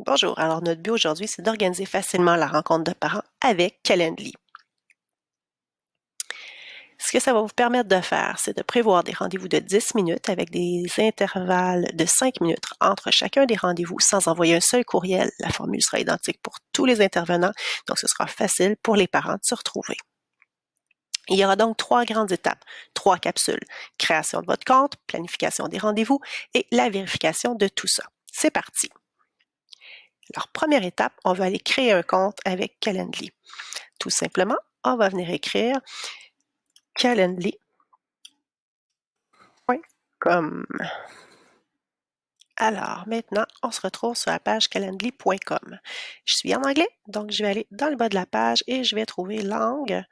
Bonjour, alors notre but aujourd'hui, c'est d'organiser facilement la rencontre de parents avec Calendly. Ce que ça va vous permettre de faire, c'est de prévoir des rendez-vous de 10 minutes avec des intervalles de 5 minutes entre chacun des rendez-vous sans envoyer un seul courriel. La formule sera identique pour tous les intervenants, donc ce sera facile pour les parents de se retrouver. Il y aura donc 3 grandes étapes, 3 capsules: création de votre compte, planification des rendez-vous et la vérification de tout ça. C'est parti! Alors, première étape, on va aller créer un compte avec Calendly. Tout simplement, on va venir écrire calendly.com. Alors, maintenant, on se retrouve sur la page calendly.com. Je suis en anglais, donc je vais aller dans le bas de la page et je vais trouver language,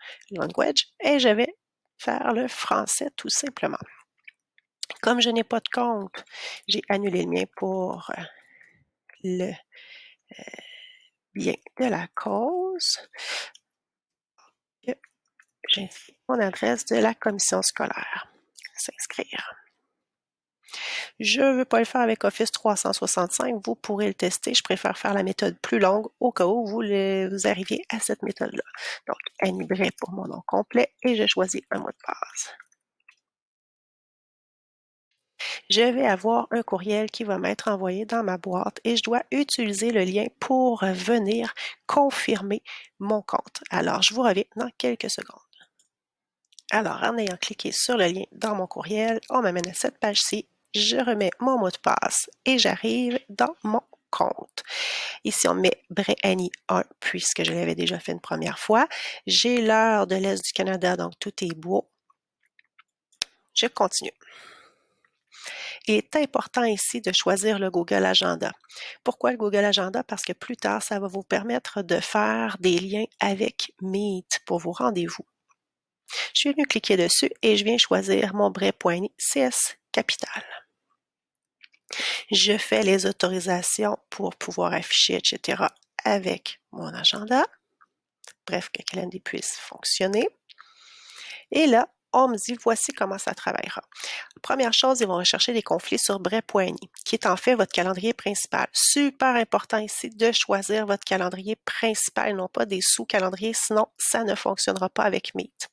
et je vais faire le français tout simplement. Comme je n'ai pas de compte, j'ai annulé le mien pour le bien de la cause. J'ai mon adresse de la commission scolaire. S'inscrire. Je ne veux pas le faire avec Office 365, vous pourrez le tester. Je préfère faire la méthode plus longue au cas où vous arriviez à cette méthode-là. Donc, Annie Bray pour mon nom complet et je choisis un mot de passe. Je vais avoir un courriel qui va m'être envoyé dans ma boîte et je dois utiliser le lien pour venir confirmer mon compte. Alors, je vous reviens dans quelques secondes. Alors, en ayant cliqué sur le lien dans mon courriel, on m'amène à cette page-ci. Je remets mon mot de passe et j'arrive dans mon compte. Ici, on met Bray-Annie 1 puisque je l'avais déjà fait une première fois. J'ai l'heure de l'Est du Canada, donc tout est beau. Je continue. Il est important ici de choisir le Google Agenda. Pourquoi le Google Agenda? Parce que plus tard, ça va vous permettre de faire des liens avec Meet pour vos rendez-vous. Je suis venu cliquer dessus et je viens choisir mon Bray.Annie CS Capital. Je fais les autorisations pour pouvoir afficher, etc. avec mon agenda. Bref, que Calendly puisse fonctionner. Et là, on me dit, voici comment ça travaillera. Première chose, ils vont rechercher des conflits sur Bray.Annie, qui est en fait votre calendrier principal. Super important ici de choisir votre calendrier principal, non pas des sous-calendriers, sinon ça ne fonctionnera pas avec Meet.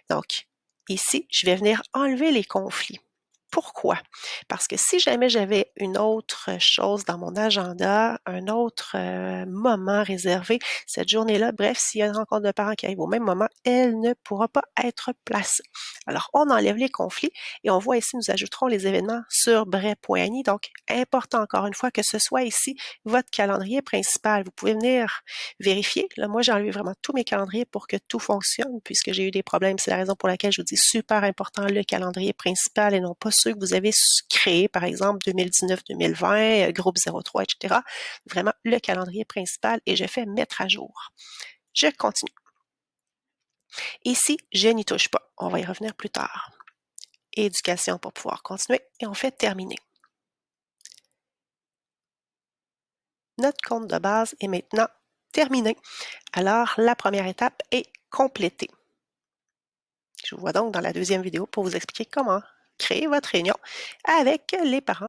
Donc, ici, je vais venir enlever les conflits. Pourquoi? Parce que si jamais j'avais une autre chose dans mon agenda, un autre moment réservé, cette journée-là, bref, s'il y a une rencontre de parents qui arrive au même moment, elle ne pourra pas être placée. Alors, on enlève les conflits et on voit ici, nous ajouterons les événements sur Bray.Annie. Donc, important encore une fois que ce soit ici votre calendrier principal. Vous pouvez venir vérifier. Là, moi, j'ai enlevé vraiment tous mes calendriers pour que tout fonctionne puisque j'ai eu des problèmes. C'est la raison pour laquelle je vous dis super important le calendrier principal et non pas ceux que vous avez créés, par exemple 2019-2020, groupe 03, etc. Vraiment le calendrier principal et je fais mettre à jour. Je continue. Ici, je n'y touche pas. On va y revenir plus tard. Éducation pour pouvoir continuer et on fait terminer. Notre compte de base est maintenant terminé. Alors, la première étape est complétée. Je vous vois donc dans la deuxième vidéo pour vous expliquer comment créer votre réunion avec les parents.